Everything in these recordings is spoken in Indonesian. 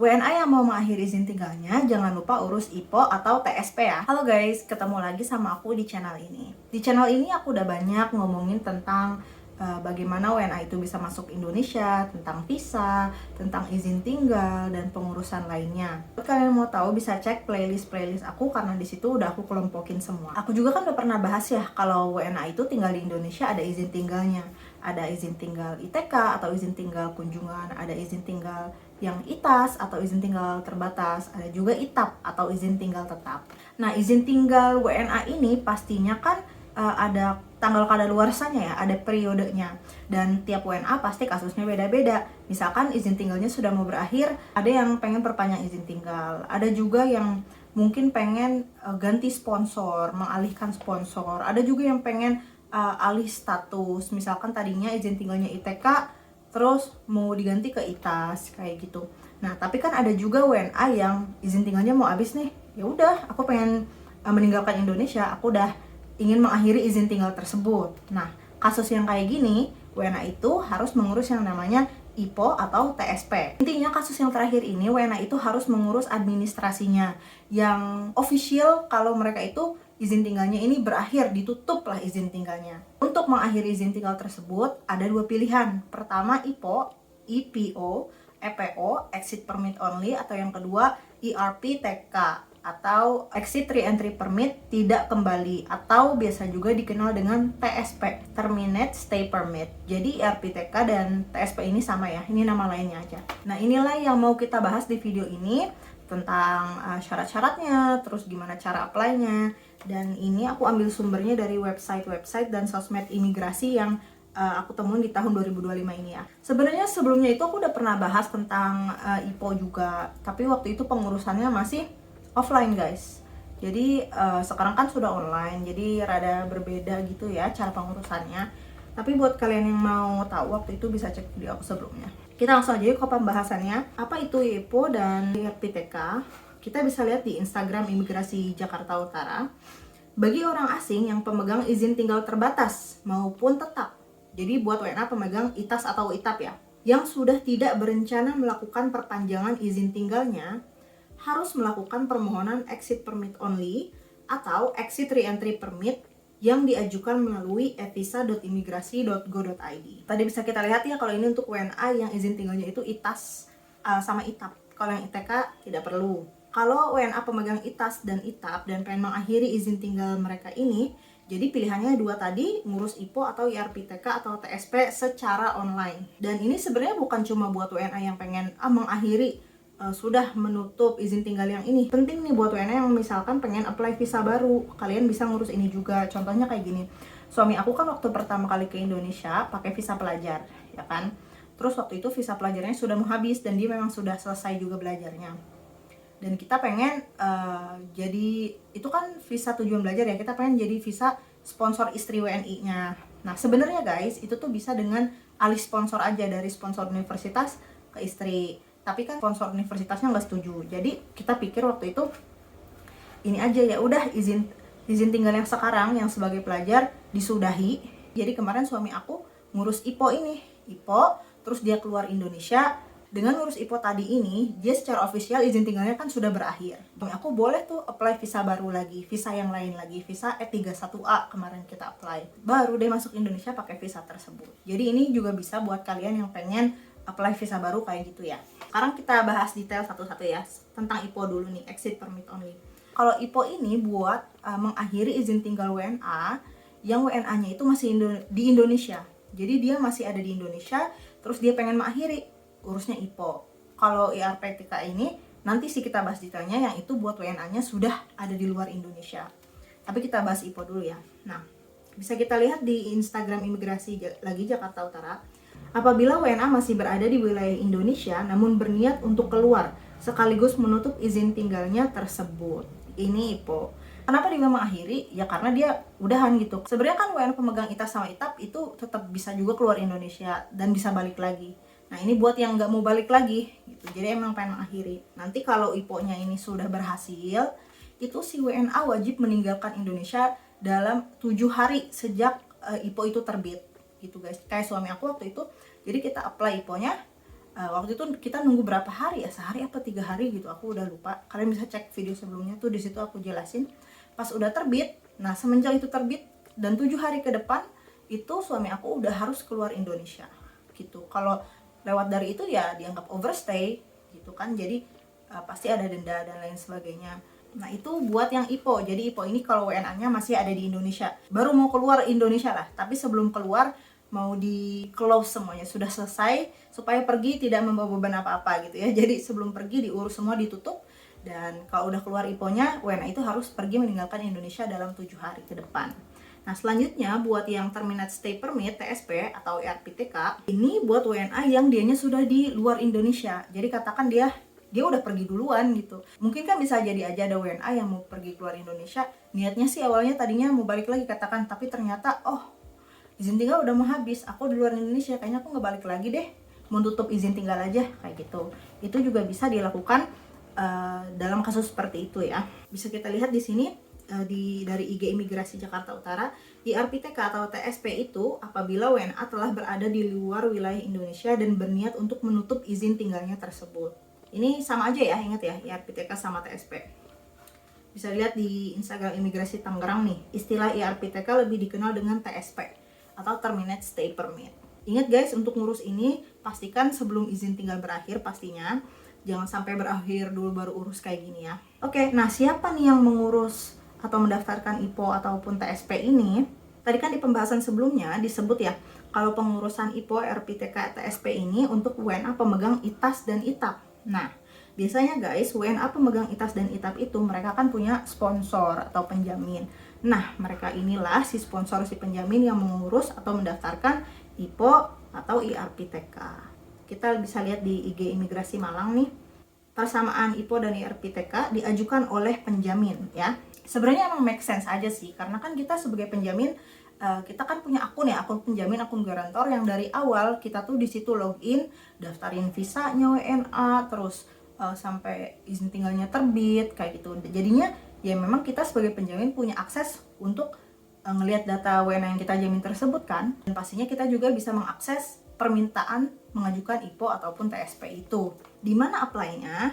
WNA yang mau mengakhiri izin tinggalnya, jangan lupa urus IPO atau TSP ya. Halo guys, ketemu lagi sama aku di channel ini. Di channel ini aku udah banyak ngomongin tentang bagaimana WNA itu bisa masuk Indonesia, tentang visa, tentang izin tinggal, dan pengurusan lainnya. Kalau kalian mau tahu bisa cek playlist aku karena di situ udah aku kelompokin semua. Aku juga kan udah pernah bahas ya kalau WNA itu tinggal di Indonesia ada izin tinggalnya. Ada izin tinggal ITK atau izin tinggal kunjungan, ada izin tinggal yang ITAS atau izin tinggal terbatas, ada juga ITAP atau izin tinggal tetap. Nah, izin tinggal WNA ini pastinya kan ada tanggal kadaluarsanya ya, ada periodenya. Dan tiap WNA pasti kasusnya beda-beda. Misalkan izin tinggalnya sudah mau berakhir, ada yang pengen perpanjang izin tinggal, ada juga yang mungkin pengen ganti sponsor, mengalihkan sponsor, ada juga yang pengen alih status, misalkan tadinya izin tinggalnya ITK terus mau diganti ke ITAS kayak gitu. Nah, tapi kan ada juga WNA yang izin tinggalnya mau habis nih. Ya udah, aku pengen meninggalkan Indonesia, aku udah ingin mengakhiri izin tinggal tersebut. Nah, kasus yang kayak gini, WNA itu harus mengurus yang namanya IPO atau TSP. Intinya kasus yang terakhir ini WNA itu harus mengurus administrasinya yang official kalau mereka itu izin tinggalnya ini berakhir, ditutup lah izin tinggalnya. Untuk mengakhiri izin tinggal tersebut ada dua pilihan. Pertama IPO, EPO, EPO, Exit Permit Only, atau yang kedua ERPTK atau Exit Re-Entry Permit tidak kembali, atau biasa juga dikenal dengan TSP, Terminate Stay Permit. Jadi ERPTK dan TSP ini sama ya, ini nama lainnya aja. Nah, inilah yang mau kita bahas di video ini tentang syarat-syaratnya, terus gimana cara apply-nya. Dan ini aku ambil sumbernya dari website dan sosmed imigrasi yang aku temuin di tahun 2025 ini ya. Sebenarnya sebelumnya itu aku udah pernah bahas tentang IPO juga, tapi waktu itu pengurusannya masih offline guys. Jadi sekarang kan sudah online, jadi rada berbeda gitu ya cara pengurusannya. Tapi buat kalian yang mau tahu waktu itu bisa cek video aku sebelumnya. Kita langsung aja yuk ke pembahasannya. Apa itu IPO dan ERPTK? Kita bisa lihat di Instagram Imigrasi Jakarta Utara. Bagi orang asing yang pemegang izin tinggal terbatas maupun tetap, jadi buat WNA pemegang ITAS atau ITAP ya, yang sudah tidak berencana melakukan perpanjangan izin tinggalnya, harus melakukan permohonan Exit Permit Only atau Exit Re-Entry Permit yang diajukan melalui evisa.imigrasi.go.id. Tadi bisa kita lihat ya kalau ini untuk WNA yang izin tinggalnya itu ITAS sama ITAP. Kalau yang ITK tidak perlu. Kalau WNA pemegang ITAS dan ITAP dan pengen mengakhiri izin tinggal mereka ini, jadi pilihannya dua tadi, ngurus IPO atau ERPTK atau TSP secara online. Dan ini sebenarnya bukan cuma buat WNA yang pengen mengakhiri sudah menutup izin tinggal yang ini. Penting nih buat WNA yang misalkan pengen apply visa baru, kalian bisa ngurus ini juga. Contohnya kayak gini, suami aku kan waktu pertama kali ke Indonesia pakai visa pelajar, ya kan. Terus waktu itu visa pelajarnya sudah mau habis dan dia memang sudah selesai juga belajarnya. Dan kita pengen jadi, itu kan visa tujuan belajar ya, kita pengen jadi visa sponsor istri WNI-nya. Nah sebenarnya guys, itu tuh bisa dengan alih sponsor aja, dari sponsor universitas ke istri. Tapi kan sponsor universitasnya nggak setuju. Jadi kita pikir waktu itu ini aja, ya udah izin tinggal yang sekarang yang sebagai pelajar disudahi. Jadi kemarin suami aku ngurus IPO ini, IPO, terus dia keluar Indonesia. Dengan ngurus IPO tadi ini, dia secara official izin tinggalnya kan sudah berakhir. Dan aku boleh tuh apply visa baru lagi, visa yang lain lagi, visa E31A kemarin kita apply. Baru deh masuk Indonesia pakai visa tersebut. Jadi ini juga bisa buat kalian yang pengen apply visa baru kayak gitu ya. Sekarang kita bahas detail satu-satu ya, tentang IPO dulu nih, Exit Permit Only. Kalau IPO ini buat mengakhiri izin tinggal WNA yang WNA-nya itu masih di Indonesia. Jadi dia masih ada di Indonesia, terus dia pengen mengakhiri, urusnya IPO. Kalau ERPTK ini nanti sih kita bahas detailnya, yang itu buat WNA-nya sudah ada di luar Indonesia. Tapi kita bahas IPO dulu ya. Nah, bisa kita lihat di Instagram Imigrasi lagi Jakarta Utara. Apabila WNA masih berada di wilayah Indonesia namun berniat untuk keluar sekaligus menutup izin tinggalnya tersebut, ini IPO. Kenapa dia mengakhiri? Ya karena dia udahan gitu. Sebenarnya kan WNA pemegang ITAS sama ITAP itu tetap bisa juga keluar Indonesia dan bisa balik lagi. Nah ini buat yang nggak mau balik lagi gitu, jadi emang pengen mengakhiri. Nanti kalau IPO-nya ini sudah berhasil, itu si WNA wajib meninggalkan Indonesia dalam 7 hari sejak IPO itu terbit gitu guys. Kayak suami aku waktu itu, jadi kita apply IPO-nya Waktu itu kita nunggu berapa hari ya, sehari apa 3 hari gitu, aku udah lupa. Kalian bisa cek video sebelumnya tuh, di situ aku jelasin. Pas udah terbit, nah semenjak itu terbit dan 7 hari ke depan itu suami aku udah harus keluar Indonesia gitu. Kalau lewat dari itu ya dianggap overstay gitu kan, jadi pasti ada denda dan lain sebagainya. Nah itu buat yang IPO. Jadi IPO ini kalau WNA-nya masih ada di Indonesia, baru mau keluar Indonesia lah, tapi sebelum keluar mau di close semuanya, sudah selesai, supaya pergi tidak membawa beban apa-apa gitu ya. Jadi sebelum pergi diurus semua, ditutup, dan kalau udah keluar IPO-nya, WNA itu harus pergi meninggalkan Indonesia dalam 7 hari ke depan. Nah selanjutnya buat yang terminate stay permit TSP atau ERPTK, ini buat WNA yang dianya sudah di luar Indonesia. Jadi katakan dia udah pergi duluan gitu. Mungkin kan bisa jadi aja ada WNA yang mau pergi keluar Indonesia, niatnya sih awalnya tadinya mau balik lagi katakan, tapi ternyata izin tinggal udah mau habis, aku di luar Indonesia, kayaknya aku nggak balik lagi deh, mau tutup izin tinggal aja, kayak gitu. Itu juga bisa dilakukan dalam kasus seperti itu ya. Bisa kita lihat di sini dari IG Imigrasi Jakarta Utara, IRPTK atau TSP itu apabila WNA telah berada di luar wilayah Indonesia dan berniat untuk menutup izin tinggalnya tersebut. Ini sama aja ya, ingat ya, IRPTK sama TSP. Bisa lihat di Instagram Imigrasi Tangerang nih, istilah IRPTK lebih dikenal dengan TSP atau terminate stay permit. Ingat guys, untuk ngurus ini pastikan sebelum izin tinggal berakhir pastinya. Jangan sampai berakhir dulu baru urus kayak gini ya. Oke, nah siapa nih yang mengurus atau mendaftarkan IPO ataupun TSP ini? Tadi kan di pembahasan sebelumnya disebut ya, kalau pengurusan IPO, RPTK, TSP ini untuk WNA pemegang ITAS dan ITAP. Nah, biasanya guys, WNA pemegang ITAS dan ITAP itu mereka kan punya sponsor atau penjamin. Nah, mereka inilah si sponsor, si penjamin yang mengurus atau mendaftarkan IPO atau IRPTK. Kita bisa lihat di IG Imigrasi Malang nih, persamaan IPO dan IRPTK diajukan oleh penjamin ya. Sebenarnya emang make sense aja sih, karena kan kita sebagai penjamin, kita kan punya akun ya, akun penjamin, akun garantor yang dari awal kita tuh di situ login, daftarin visanya WNA, terus sampai izin tinggalnya terbit kayak gitu. Jadinya ya memang kita sebagai penjamin punya akses untuk ngelihat data WNA yang kita jamin tersebut kan. Dan pastinya kita juga bisa mengakses permintaan mengajukan IPO ataupun TSP itu. Di mana apply-nya?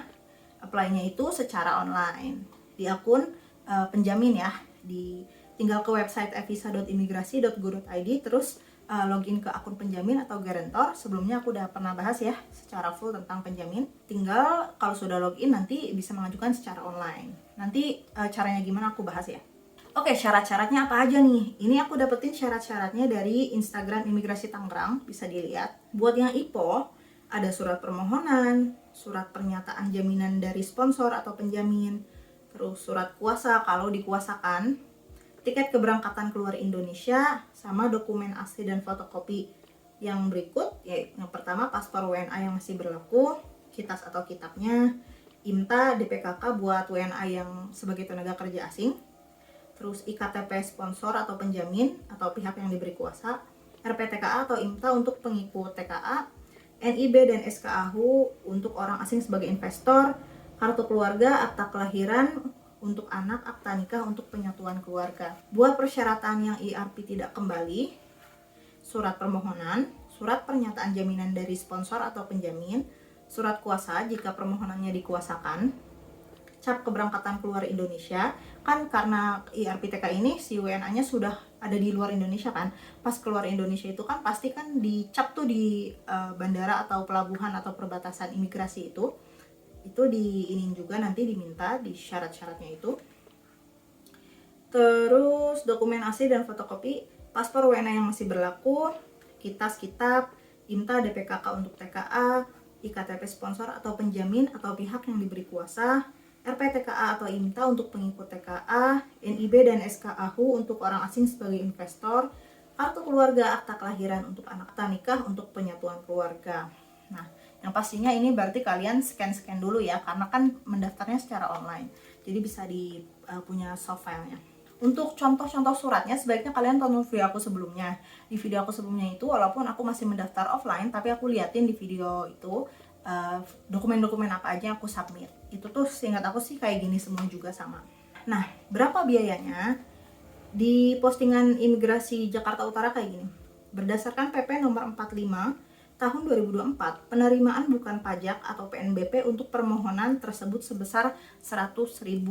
Apply-nya itu secara online di akun penjamin ya. Tinggal ke website evisa.imigrasi.go.id, terus login ke akun penjamin atau garantor. Sebelumnya aku udah pernah bahas ya secara full tentang penjamin. Tinggal kalau sudah login nanti bisa mengajukan secara online. Nanti caranya gimana aku bahas ya. Oke, syarat-syaratnya apa aja nih? Ini aku dapetin syarat-syaratnya dari Instagram Imigrasi Tangerang, bisa dilihat. Buat yang IPO, ada surat permohonan, surat pernyataan jaminan dari sponsor atau penjamin, terus surat kuasa kalau dikuasakan, tiket keberangkatan keluar Indonesia, sama dokumen asli dan fotokopi yang berikut, yaitu yang pertama paspor WNA yang masih berlaku, kitas atau kitabnya, IMTA, DPKK buat WNA yang sebagai tenaga kerja asing, terus IKTP sponsor atau penjamin atau pihak yang diberi kuasa, RPTKA atau IMTA untuk pengikut TKA, NIB dan SKAHU untuk orang asing sebagai investor, kartu keluarga, akta kelahiran untuk anak, akta nikah untuk penyatuan keluarga. Buat persyaratan yang IRP tidak kembali, surat permohonan, surat pernyataan jaminan dari sponsor atau penjamin, surat kuasa jika permohonannya dikuasakan, cap keberangkatan keluar Indonesia. Kan karena IRPTK ini si WNA-nya sudah ada di luar Indonesia kan, pas keluar Indonesia itu kan pasti kan dicap tuh di bandara atau pelabuhan atau perbatasan imigrasi itu diinin juga, nanti diminta di syarat-syaratnya itu. Terus dokumen asli dan fotokopi paspor WNA yang masih berlaku, kitas kitab, IMTA, DPKK untuk TKA, IKTP sponsor atau penjamin atau pihak yang diberi kuasa, RPTKA atau IMTA untuk pengikut TKA, NIB dan SKAHU untuk orang asing sebagai investor, kartu keluarga, akta kelahiran untuk anak, akta nikah untuk penyatuan keluarga. Nah, yang pastinya ini berarti kalian scan dulu ya, karena kan mendaftarnya secara online, jadi bisa punya soft filenya. Untuk contoh-contoh suratnya sebaiknya kalian tonton video aku sebelumnya. Di video aku sebelumnya itu walaupun aku masih mendaftar offline, tapi aku liatin di video itu dokumen-dokumen apa aja yang aku submit. Itu tuh seingat aku sih kayak gini semua juga sama. Nah, berapa biayanya? Di postingan Imigrasi Jakarta Utara kayak gini. Berdasarkan PP nomor 45 tahun 2024, penerimaan bukan pajak atau PNBP untuk permohonan tersebut sebesar Rp100.000.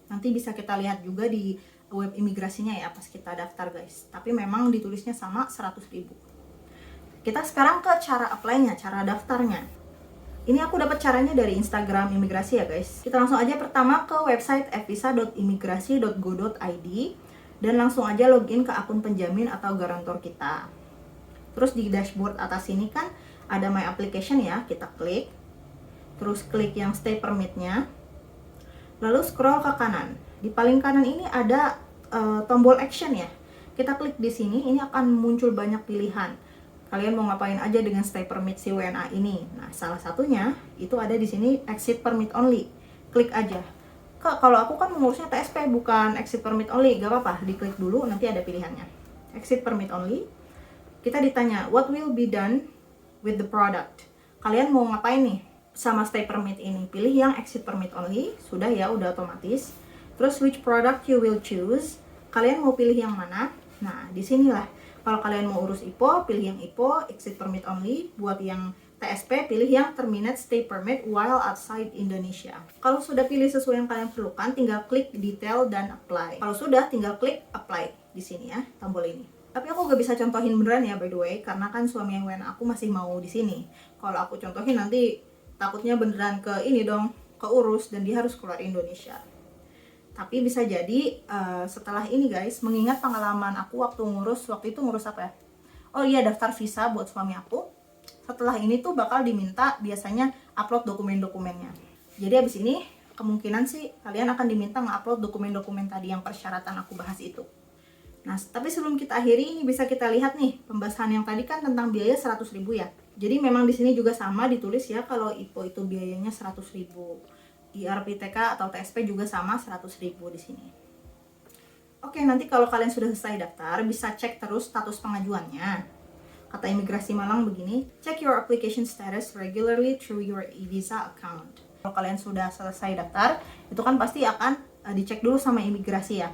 Nanti bisa kita lihat juga di web imigrasinya ya pas kita daftar guys. Tapi memang ditulisnya sama 100.000. Kita sekarang ke cara apply-nya, cara daftarnya. Ini aku dapat caranya dari Instagram imigrasi ya guys. Kita langsung aja pertama ke website evisa.imigrasi.go.id dan langsung aja login ke akun penjamin atau garantor kita. Terus di dashboard atas sini kan ada my application ya, kita klik. Terus klik yang stay permit-nya. Lalu scroll ke kanan. Di paling kanan ini ada tombol action ya. Kita klik di sini, ini akan muncul banyak pilihan. Kalian mau ngapain aja dengan stay permit si WNA ini? Nah, salah satunya itu ada di sini exit permit only. Klik aja. Kak, kalau aku kan mengurusnya TSP bukan exit permit only, gak apa-apa, diklik dulu nanti ada pilihannya. Exit permit only. Kita ditanya, what will be done with the product? Kalian mau ngapain nih sama stay permit ini? Pilih yang exit permit only, sudah ya, udah otomatis. Terus which product you will choose? Kalian mau pilih yang mana? Nah, disinilah. Kalau kalian mau urus IPO, pilih yang IPO, exit permit only. Buat yang TSP, pilih yang terminate stay permit while outside Indonesia. Kalau sudah pilih sesuai yang kalian perlukan, tinggal klik detail dan apply. Kalau sudah, tinggal klik apply di sini ya, tombol ini. Tapi aku gak bisa contohin beneran ya by the way, karena kan suami yang WNA aku masih mau di sini. Kalau aku contohin nanti takutnya beneran ke ini dong, keurus dan dia harus keluar Indonesia. Tapi bisa jadi setelah ini guys, mengingat pengalaman aku waktu itu ngurus apa ya? Oh iya, daftar visa buat suami aku. Setelah ini tuh bakal diminta biasanya upload dokumen-dokumennya. Jadi abis ini kemungkinan sih kalian akan diminta nge-upload dokumen-dokumen tadi yang persyaratan aku bahas itu. Nah, tapi sebelum kita akhiri ini bisa kita lihat nih, pembahasan yang tadi kan tentang biaya 100.000 ya. Jadi memang di sini juga sama ditulis ya, kalau IPO itu biayanya 100.000. IRPTK atau TSP juga sama 100.000 di sini. Oke, nanti kalau kalian sudah selesai daftar, bisa cek terus status pengajuannya. Kata Imigrasi Malang begini, check your application status regularly through your e-visa account. Kalau kalian sudah selesai daftar, itu kan pasti akan dicek dulu sama imigrasi ya.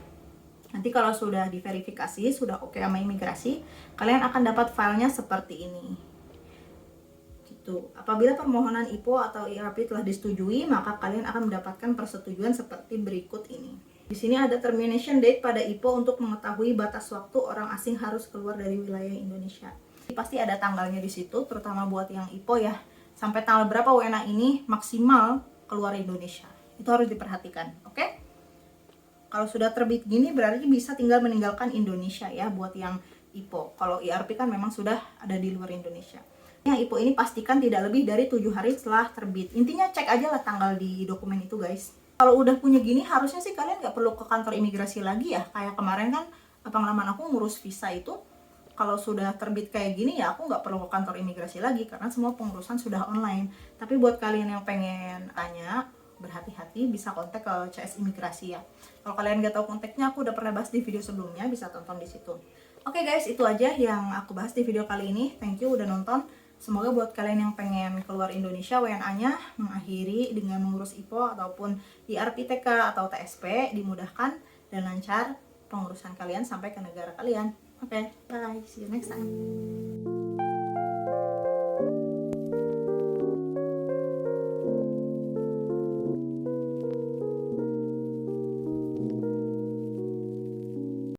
Nanti kalau sudah diverifikasi, sudah oke sama imigrasi, kalian akan dapat filenya seperti ini. Apabila permohonan IPO atau IRP telah disetujui, maka kalian akan mendapatkan persetujuan seperti berikut ini. Di sini ada termination date pada IPO untuk mengetahui batas waktu orang asing harus keluar dari wilayah Indonesia. Pasti ada tanggalnya di situ, terutama buat yang IPO ya. Sampai tanggal berapa WNA ini maksimal keluar Indonesia. Itu harus diperhatikan, oke? Kalau sudah terbit gini berarti bisa tinggal meninggalkan Indonesia ya buat yang IPO. Kalau IRP kan memang sudah ada di luar Indonesia. Yang IPO ini pastikan tidak lebih dari 7 hari setelah terbit. Intinya cek aja lah tanggal di dokumen itu guys. Kalau udah punya gini harusnya sih kalian nggak perlu ke kantor imigrasi lagi ya. Kayak kemarin kan pengalaman aku ngurus visa itu, kalau sudah terbit kayak gini ya aku nggak perlu ke kantor imigrasi lagi karena semua pengurusan sudah online. Tapi buat kalian yang pengen tanya, berhati-hati bisa kontak ke CS Imigrasi ya. Kalau kalian nggak tahu kontaknya, aku udah pernah bahas di video sebelumnya, bisa tonton di situ. Oke guys, itu aja yang aku bahas di video kali ini. Thank you udah nonton. Semoga buat kalian yang pengen keluar Indonesia WNA-nya mengakhiri dengan mengurus IPO ataupun IRPTK atau TSP dimudahkan dan lancar pengurusan kalian sampai ke negara kalian. Oke, bye. See you next time.